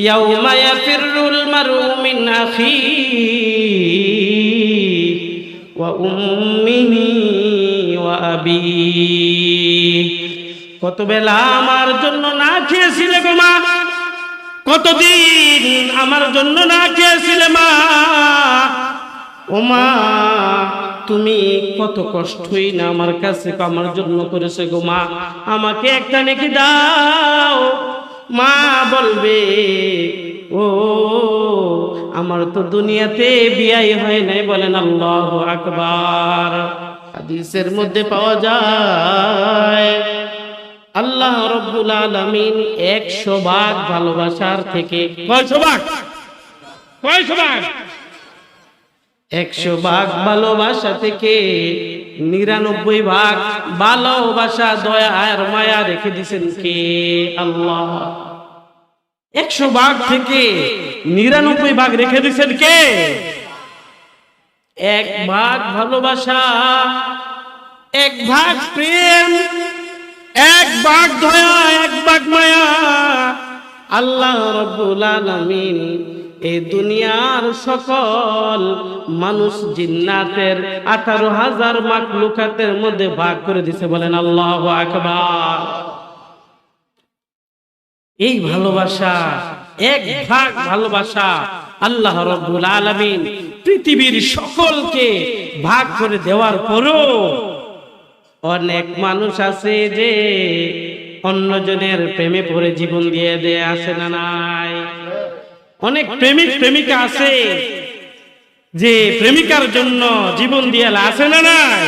ইয়াউমা ইয়াফিরুল মারউ মিন আখিহি ওয়া উম্মিহি ওয়া আবিহি। কত বেলা আমার জন্য না খেয়েছিলে গো মা, কতদিন আমার জন্য না খেয়েছিলে মা। ও মা, তুমি কত কষ্টই না আমার কাছে আমার জন্য করেছে গো মা, আমাকে একটা নেকি দাও। মা বলবে, ও আমার তো দুনিয়াতে বিয়াই হয় নাই। বলেন আল্লাহু আকবার। হাদিসের মধ্যে পাওয়া যায় আল্লাহ রাব্বুল আলামিন 100 ভাগ ভালোবাসার থেকে কয়শো ভাগ 100 ভাগ ভালোবাসা থেকে 99 ভাগ ভালোবাসা, দয়া আর মায়া রেখে দিয়েছেন কে? আল্লাহ। 100 ভাগ থেকে 99 ভাগ রেখে দিয়েছেন কে? 1 ভাগ ভালোবাসা, 1 ভাগ প্রেম, 1 ভাগ দয়া, 1 ভাগ মায়া। আল্লাহ রাব্বুল আলামিন এই দুনিয়ার সকল মানুষ জিন্নাতের 18,000 মাখলুকাতের মধ্যে ভাগ করে দিয়েছে। বলেন আল্লাহু আকবার। এই ভালোবাসা, 1 ভাগ ভালোবাসা আল্লাহ রাব্বুল আলামিন পৃথিবীর সকলকে ভাগ করে দেওয়ার পরও অনেক মানুষ আছে যে অন্যজনের প্রেমে পড়ে জীবন দিয়ে দেয়, আছে না নাই? অনেক প্রেমিক প্রেমিকা আছে যে প্রেমিকার জন্য জীবন দিয়ে আছে না নাই?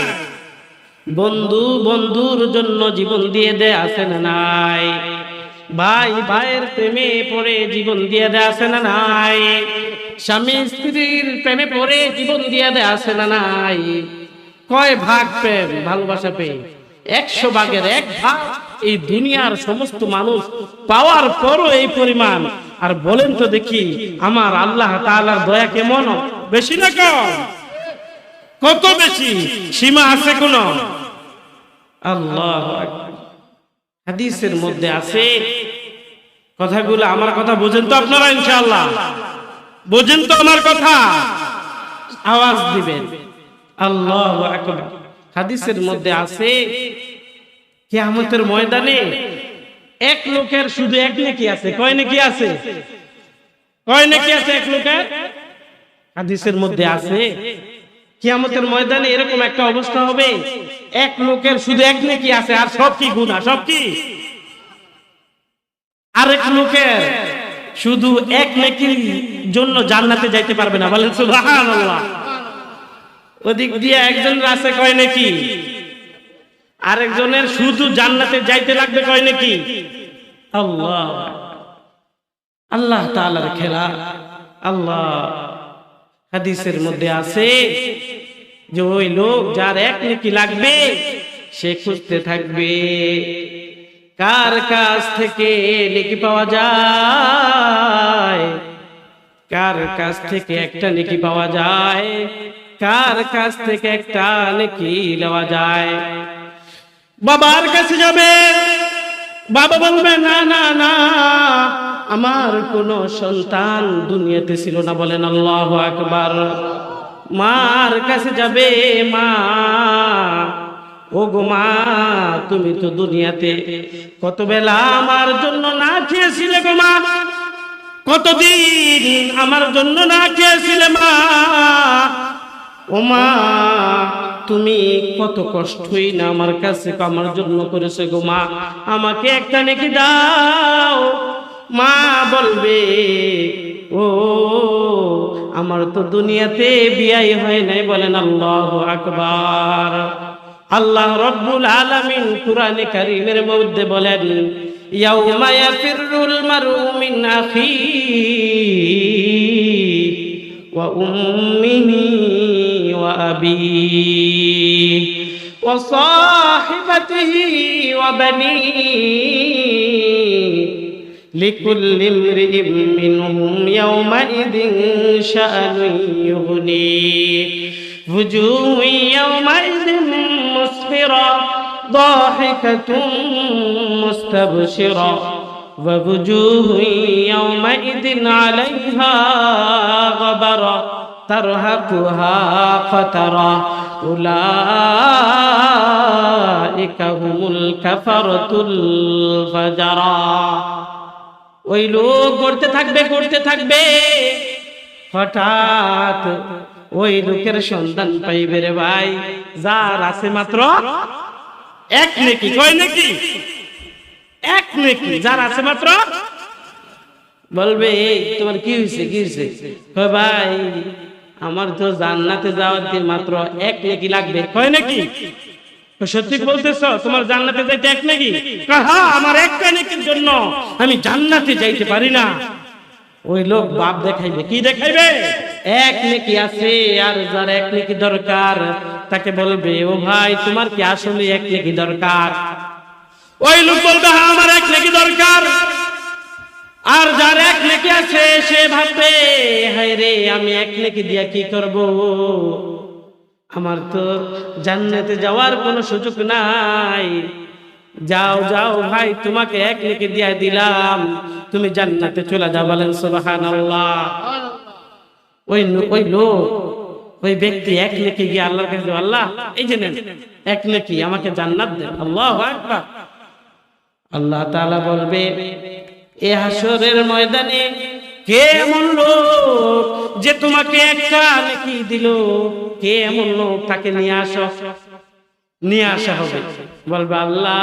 বন্ধু বন্ধুর জন্য জীবন দিয়ে দেয়, আছে না নাই? ভাই ভাইয়ের প্রেমে পড়ে জীবন দিয়ে দেয়, আছে না নাই? স্বামী স্ত্রীর প্রেমে পড়ে জীবন দিয়ে দেয়, আছে না নাই? কয় ভাগ প্রেম ভালোবাসা পেয়ে? 100 ভাগের 1 ভাগ এই দুনিয়ার সমস্ত মানুষ পাওয়ার পরও এই পরিমাণ। আর বলেন তো দেখি, আমার আল্লাহ তাআলার দয়া কেমন? বেশি না কম? কত বেশি? সীমা আছে কোন? আল্লাহু আকবার। হাদিসের মধ্যে আছে, কথাগুলো আমার কথা বোঝেন তো আপনারা? ইনশাআল্লাহ বোঝেন তো আমার কথা? আওয়াজ দিবেন আল্লাহু আকবার। হাদিসের মধ্যে আছে কিয়ামতের ময়দানে 1 লোকের শুধু 1 নেকি আছে। কয় নেকি আছে? কয় নেকি আছে 1 লোকের? হাদিসের মধ্যে আছে কিয়ামতের ময়দানে এরকম একটা অবস্থা হবে, 1 লোকের শুধু 1 নেকি আছে, আর সব কি গুনাহ, সব কি? আরেক লোকের শুধু 1 নেকির জন্য জান্নাতে যাইতে পারবে না। বলেন সুবহানাল্লাহ। ওদিক দিয়ে একজনের আছে কয় নেকি, আরেকজনের শুধু জান্নাতে যাইতে লাগবে কয় নেকি। আল্লাহ, আল্লাহ তাআলার খেলা। আল্লাহ। হাদিসের মধ্যে আছে যে ওই লোক যার 1 নেকি লাগবে সে খুঁজতে থাকবে কার কাছ থেকে নেকি পাওয়া যায়, কার কাছ থেকে একটা নেকি পাওয়া যায়, কার কাছ থেকে একটা নেকি নেওয়া যায়। বাবার কাছে যাবে, বাবা বলবে না না না, আমার কোনো সন্তান দুনিয়াতে ছিল না। বলেন আল্লাহু আকবার। মার কাছে যাবে, মা ও গো মা, তুমি তো দুনিয়াতে কত বেলা আমার জন্য না খেয়েছিলে গো মা, কতদিন আমার জন্য না খেয়েছিলে মা। ও মা, তুমি কত কষ্টই না আমার কাছে আমার জন্য করেছে গো মা, আমাকে একটা নেকি দাও। মা বলবে, ও আমার তো দুনিয়াতে বিয়াই হয় নাই। বলেন আল্লাহু আকবার। আল্লাহ রাব্বুল আলামিন কুরআনে কারীমের মধ্যে বলেন, ইয়াউমা ইয়াফিরুল মারউ মিন আখিহি ওয়া উম্মিহি ওয়া আবিহি ওয়া সাহিবাতিহি ওয়া বানিহি লিকুল্লি ইমরিইন মিনহুম ইয়াওমাইযিন শাআনুন ইউগনিহি وجوه يومئذ مسفرة ضاحكة مستبشرة ووجوه يومئذ عليها غبرة ترهقها قترة أولئك هم الكفرة الفجرة ওই লোক করতে থাকবে হঠাৎ ওই লোকের সন্ধান পাইবে রে ভাই যার আছে মাত্র এক নেকি। কয় নেকি? এক নেকি। যার আছে মাত্র, বলবে এই তোমার কি হয়েছে কয় ভাই আমার তো জান্নাতে যাওয়াতে মাত্র এক নেকি লাগবে। কয় নেকি? সত্যি বলতেছ? তোমার জান্নাতে যাইতে এক নেকি? হ্যাঁ, আমার একটা নেকির জন্য আমি জান্নাতে যাইতে পারি না। ওই লোক বাপ দেখাইবে। কি দেখাইবে? এক নেকি আছে, আর যার এক নেকি দরকার তাকে বলবে ও ভাই তোমার কি আসলে এক নেকি দরকার? ওই লোক বলবে হ্যাঁ আমার এক নেকি দরকার। আর যার এক নেকি আছে সে ভাববে হায় রে আমি এক নেকি দিয়া কি করব, আমার তো জান্নাতে যাওয়ার কোনো সুযোগ নাই। যাও ভাই তোমাকে এক নেকি দিয়া দিলাম, তুমি জান্নাতে চলে যাও। বলেন সুবহানাল্লাহ। ওই লোক ওই ব্যক্তি এক নেকি গিয়ে আল্লাহর কাছে, আল্লাহ এই যে নেন এক নেকি, আমাকে জান্নাত দেন। আল্লাহু আকবার। আল্লাহ তাআলা বলবে এই হাসরের ময়দানে কে এমন লোক যে তোমাকে একটা নেকি দিল? কে এমন লোক? তাকে নিয়ে আসা হবে। বলবে আল্লাহ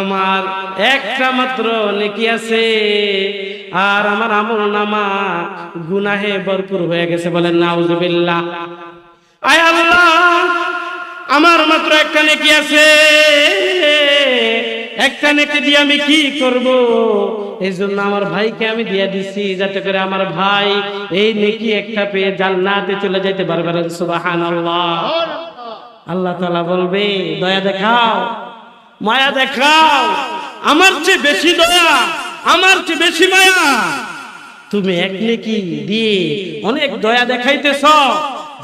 আমার একটা মাত্র নেকি আছে, আর আমার আমলনামা গুনাহে ভরপুর হয়ে গেছে। বলেন নাউজুবিল্লাহ। আয় আল্লাহ আমার মাত্র একটা নেকি আছে, একটা নেকি দিয়ে আমি কি করব? এই জন্য আমার ভাইকে আমি দিয়ে দিছি, যাতে করে আমার ভাই এই নেকি একটা পেয়ে জান্নাতে চলে যেতে পারবে। সুবহানাল্লাহ। আল্লাহ তাআলা বলবে দয়া দেখাও, মায়া দেখাও, আমার চেয়ে বেশি দয়া, আমার চেয়ে বেশি মায়া। তুমি এক নেকি দিয়ে অনেক দয়া দেখাইতেছ,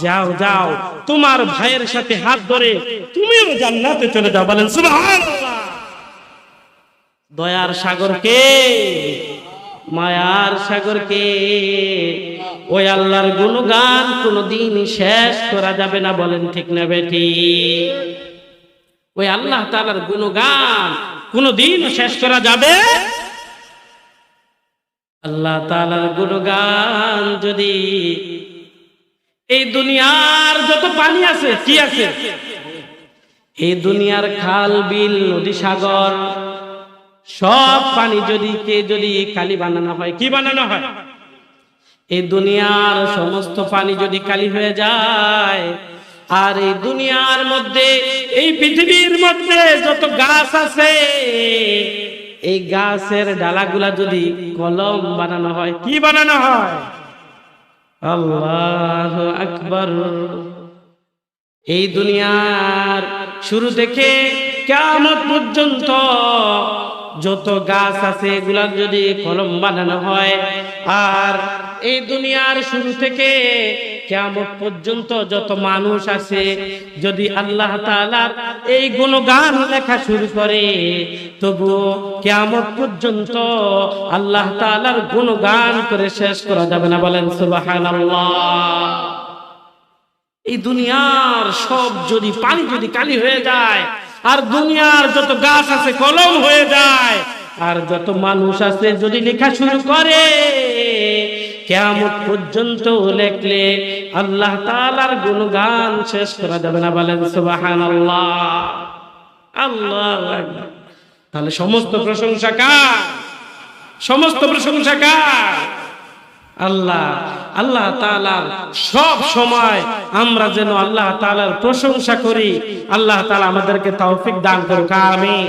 যাও তোমার ভাইয়ের সাথে হাত ধরে তুমিও জান্নাতে চলে যাও। বলেন সুবহানাল্লাহ। দয়ার সাগর কে? মায়ার সাগর কে? ওই আল্লাহর গুণগান কোনদিন শেষ করা যাবে না। বলেন ঠিক না বেটি? ওই আল্লাহ তাআলার গুণগান কোনদিন শেষ করা যাবে? আল্লাহ তাআলার গুণগান যদি এই দুনিয়ার যত পানি আছে, কি আছে, এই দুনিয়ার খাল বিল নদী সাগর সব পানি যদি কালি বানানো হয়, কি বানানো হয়? এই দুনিয়ার সমস্ত পানি যদি কালি হয়ে যায়, আর এই দুনিয়ার মধ্যে এই পৃথিবীর মধ্যে যত গাছ আছে এই গাছের ডালাগুলা যদি কলম বানানো হয়, কি বানানো হয়? আল্লাহু আকবার। এই দুনিয়ার শুরু থেকে কিয়ামত পর্যন্ত যত গাছ আছে এগুলার যদি কলম বানানো হয়, আর এই দুনিয়ার শুরু থেকে কিয়ামত পর্যন্ত যত মানুষ আছে যদি আল্লাহ তাআলার এই গুণগান লেখা শুরু করে, তবু কিয়ামত পর্যন্ত আল্লাহ তাআলার গুণগান করে শেষ করা যাবে না। বলেন সুবহানাল্লাহ। এই দুনিয়ার সব যদি পানি যদি কালি হয়ে যায়, আর দুনিয়ার যত গাছ আছে কলম হয়ে যায়, আর যত মানুষ আছে যদি লেখা শুরু করে, কিয়ামত পর্যন্ত লেখলে আল্লাহ তাআলার গুণগান শেষ করা যাবে না। বলেন সুবহানাল্লাহ। আল্লাহু আকবার। তাহলে সমস্ত প্রশংসা কার? সমস্ত প্রশংসা কার? আল্লাহ তাআলার। সব সময় আমরা যেন আল্লাহ তাআলার প্রশংসা করি। আল্লাহ তাআলা আমাদেরকে তৌফিক দান করুক। আমিন।